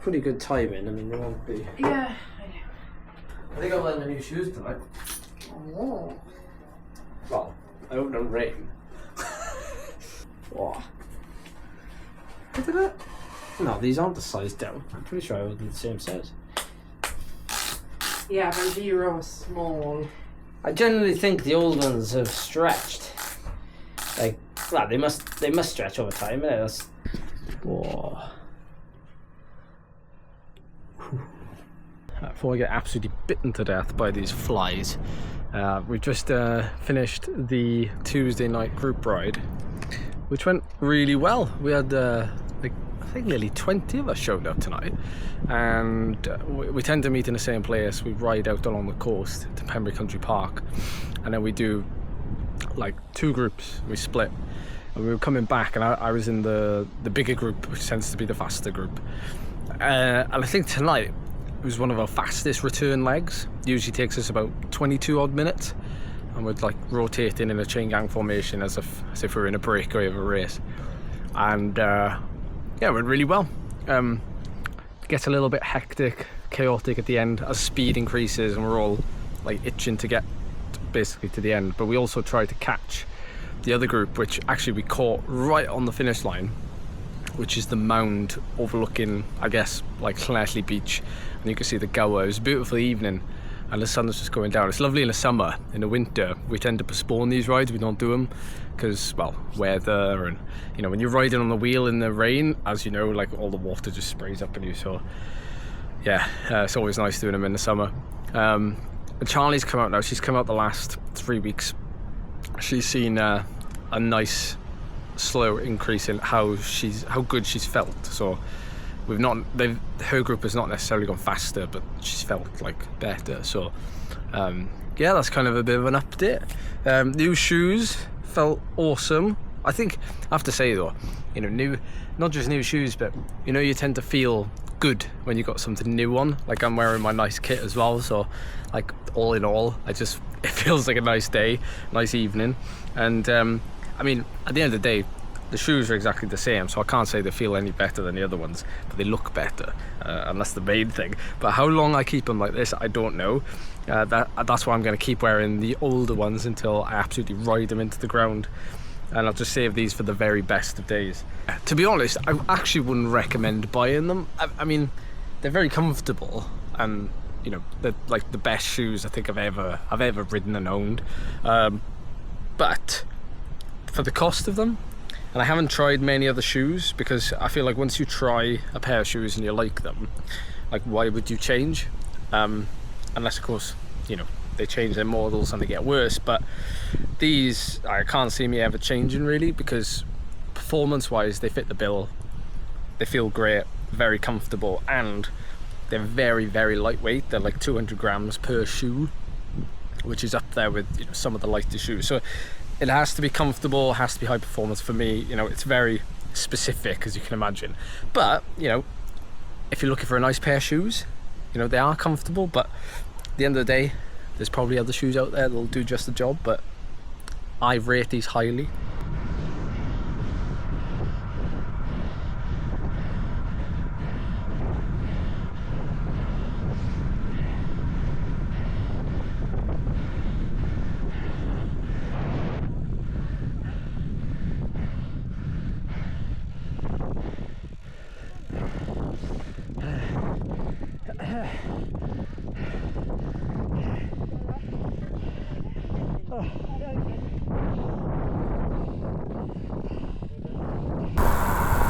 pretty good timing. I mean, there won't be. Yeah. I think I'm wearing the new shoes tonight. Oh. Well, I hope don't rain. Oh. Look at that. No, these aren't the size down. I'm pretty sure I was in the same size. Yeah, but zero small. I generally think the old ones have stretched. Like, well, they must stretch over time. That's. Whoa. Before we get absolutely bitten to death by these flies, we've just finished the Tuesday night group ride, which went really well. We had I think nearly 20 of us showed up tonight, and we tend to meet in the same place. We ride out along the coast to Pembrey Country Park, and then we do like 2 groups. We split, and we were coming back, and I was in the bigger group, which tends to be the faster group, and I think tonight it was one of our fastest return legs. Usually takes us about 22 odd minutes, and we'd like rotating in a chain gang formation as if we were in a breakaway of a race, and yeah, it went really well. Gets a little bit hectic, chaotic at the end as speed increases, and we're all like itching to get basically to the end. But we also tried to catch the other group, which actually we caught right on the finish line, which is the mound overlooking, I guess, like Llanelli Beach, and you can see the gower. It was a beautiful evening, and the sun was just going down. It's lovely in the summer. In the winter, we tend to postpone these rides. We don't do them because, well, weather, and you know, when you're riding on the wheel in the rain, as you know, like all the water just sprays up on you. So yeah, it's always nice doing them in the summer. And Charlie's come out now. She's come out the last 3 weeks. She's seen a nice slow increase in how good she's felt. So her group has not necessarily gone faster, but she's felt like better. So yeah, that's kind of a bit of an update. New shoes felt awesome. I think I have to say though, you know, not just new shoes, but you know, you tend to feel good when you got something new on. Like I'm wearing my nice kit as well, so like all in all, it feels like a nice day, nice evening. And I mean, at the end of the day, the shoes are exactly the same, so I can't say they feel any better than the other ones, but they look better, and that's the main thing. But how long I keep them like this, I don't know. That's why I'm going to keep wearing the older ones until I absolutely ride them into the ground, and I'll just save these for the very best of days. To be honest, I actually wouldn't recommend buying them. I mean, they're very comfortable, and you know, they're like the best shoes I think I've ever ridden and owned. But for the cost of them, and I haven't tried many other shoes, because I feel like once you try a pair of shoes and you like them, like why would you change? Unless of course, you know, they change their models and they get worse. But these, I can't see me ever changing really, because performance wise they fit the bill, they feel great, very comfortable, and they're very, very lightweight. They're like 200 grams per shoe, which is up there with, you know, some of the lighter shoes. So it has to be comfortable, has to be high performance for me. You know, it's very specific, as you can imagine. But, you know, if you're looking for a nice pair of shoes, you know, they are comfortable, but at the end of the day, there's probably other shoes out there that'll do just the job, but I rate these highly.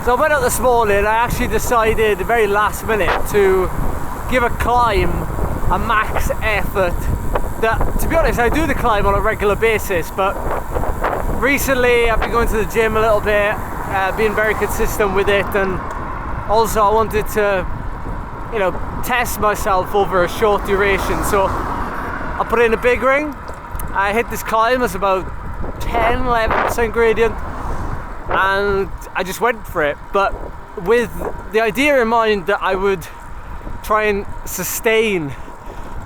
So I went out this morning. I actually decided the very last minute to give a climb a max effort. To be honest, I do the climb on a regular basis, but recently I've been going to the gym a little bit, being very consistent with it, and also I wanted to, you know, test myself over a short duration. So I put in a big ring. I hit this climb, it's about 10-11% gradient, and I just went for it, but with the idea in mind that I would try and sustain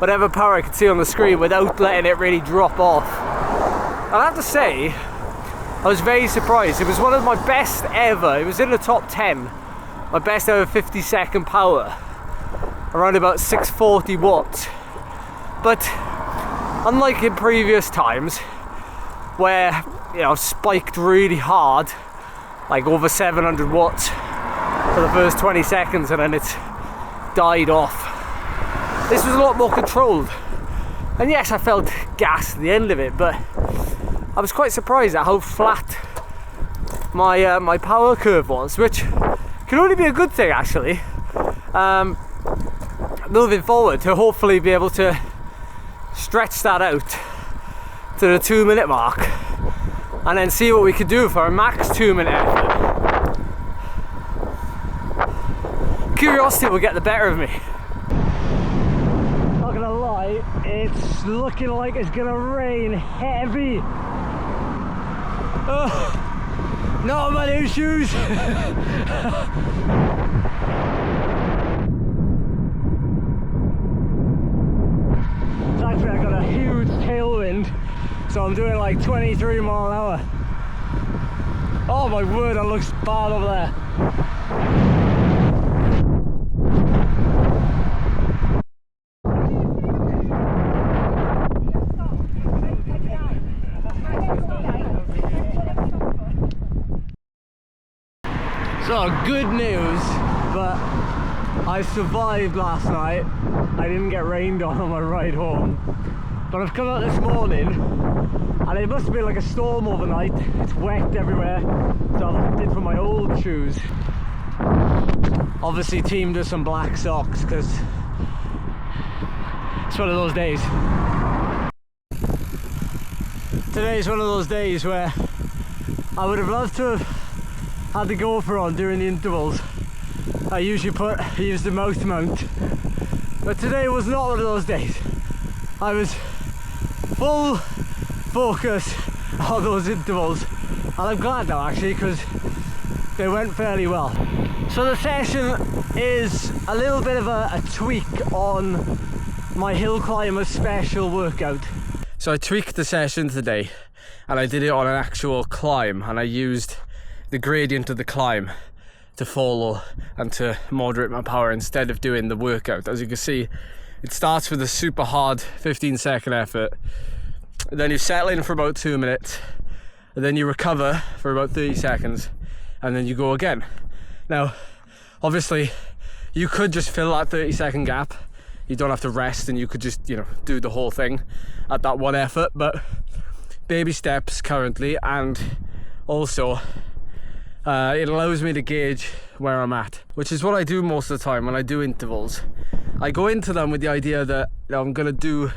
whatever power I could see on the screen without letting it really drop off. And I have to say, I was very surprised. It was one of my best ever. It was in the top 10 my best ever 50-second power, around about 640 watts. But unlike in previous times where, you know, I've spiked really hard, like over 700 watts for the first 20 seconds and then it's died off, this was a lot more controlled. And yes, I felt gas at the end of it, but I was quite surprised at how flat my my power curve was, which can only be a good thing actually. Moving forward, to hopefully be able to stretch that out to the 2-minute mark and then see what we could do for a max 2-minute effort. Curiosity will get the better of me. Not gonna lie, it's looking like it's gonna rain heavy. Not my new shoes. Actually, I got a huge tailwind, so I'm doing like 23 mile an hour. Oh my word, that looks bad over there. So good news, but I survived last night. I didn't get rained on my ride home. But I've come out this morning and it must have been like a storm overnight. It's wet everywhere. So I've opted for my old shoes. Obviously teamed with some black socks because it's one of those days. Today's one of those days where I would have loved to have had the GoPro on during the intervals. I usually use the mouth mount, but today was not one of those days. I was full focus on those intervals, and I'm glad now actually because they went fairly well. So the session is a little bit of a tweak on my hill climber special workout. So I tweaked the session today and I did it on an actual climb, and I used the gradient of the climb to follow and to moderate my power instead of doing the workout. As you can see, it starts with a super hard 15-second effort, then you settle in for about 2 minutes, and then you recover for about 30 seconds, and then you go again. Now obviously you could just fill that 30-second gap, you don't have to rest, and you could just, you know, do the whole thing at that one effort, but baby steps currently. And also it allows me to gauge where I'm at, which is what I do most of the time when I do intervals. I go into them with the idea that, you know, I'm going to do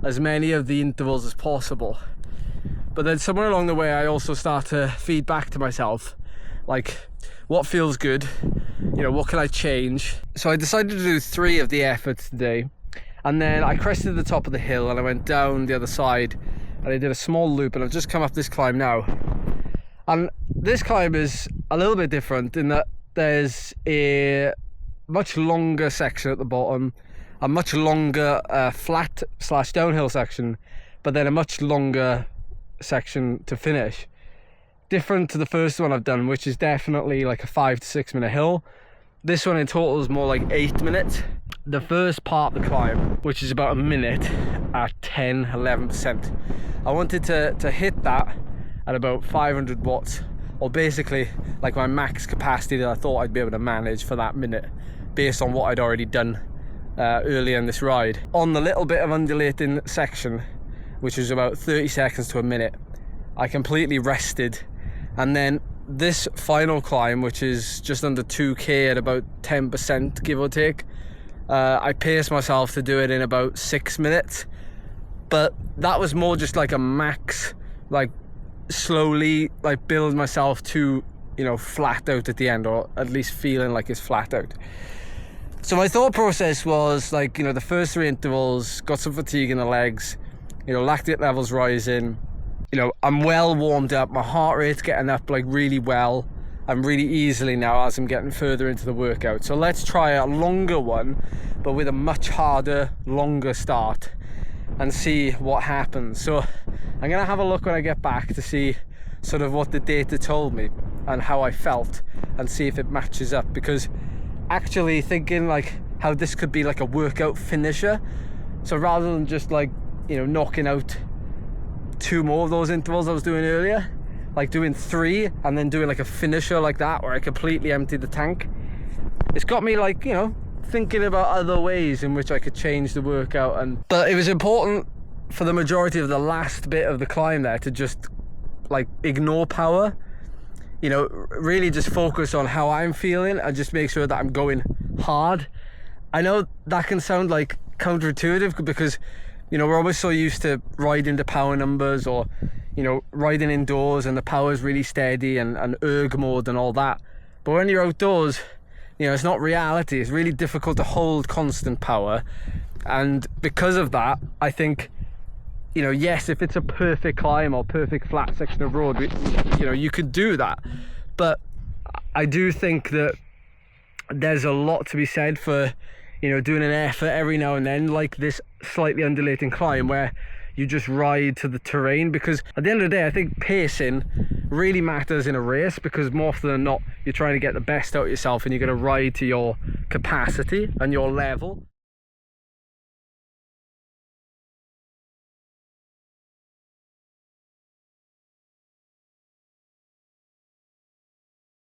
as many of the intervals as possible, but then somewhere along the way I also start to feed back to myself, like, what feels good, you know, what can I change? So I decided to do 3 of the efforts today, and then I crested the top of the hill and I went down the other side and I did a small loop, and I've just come up this climb now. And this climb is a little bit different in that there's a much longer section at the bottom, a much longer flat / downhill section, but then a much longer section to finish. Different to the first one I've done, which is definitely like a 5 to 6 minute hill. This one in total is more like 8 minutes. The first part of the climb, which is about a minute at 10-11%, I wanted to hit that at about 500 watts, or basically like my max capacity that I thought I'd be able to manage for that minute based on what I'd already done earlier in this ride. On the little bit of undulating section, which was about 30 seconds to a minute, I completely rested, and then this final climb, which is just under 2k at about 10% give or take, I paced myself to do it in about 6 minutes, but that was more just like a max, like slowly like build myself to, you know, flat out at the end, or at least feeling like it's flat out. So my thought process was like, you know, the first 3 intervals, got some fatigue in the legs, you know, lactate levels rising, you know, I'm well warmed up, my heart rate's getting up like really well and really easily now as I'm getting further into the workout. So let's try a longer one, but with a much harder, longer start, and see what happens. So I'm gonna have a look when I get back to see sort of what the data told me. and how I felt and see if it matches up, because actually thinking like how this could be like a workout finisher, so rather than just like, you know, knocking out 2 more of those intervals I was doing earlier, like doing 3 and then doing like a finisher like that where I completely emptied the tank, it's got me like, you know, thinking about other ways in which I could change the workout. But it was important for the majority of the last bit of the climb there to just like ignore power, you know, really just focus on how I'm feeling and just make sure that I'm going hard. I know that can sound like counterintuitive because, you know, we're always so used to riding the power numbers, or, you know, riding indoors and the power's really steady and erg mode and all that. But when you're outdoors, you know, it's not reality. It's really difficult to hold constant power. And because of that, I think, you know, yes, if it's a perfect climb or perfect flat section of road, you know, you could do that. But I do think that there's a lot to be said for, you know, doing an effort every now and then, like this slightly undulating climb where you just ride to the terrain. Because at the end of the day, I think pacing really matters in a race, because more often than not, you're trying to get the best out of yourself and you're going to ride to your capacity and your level.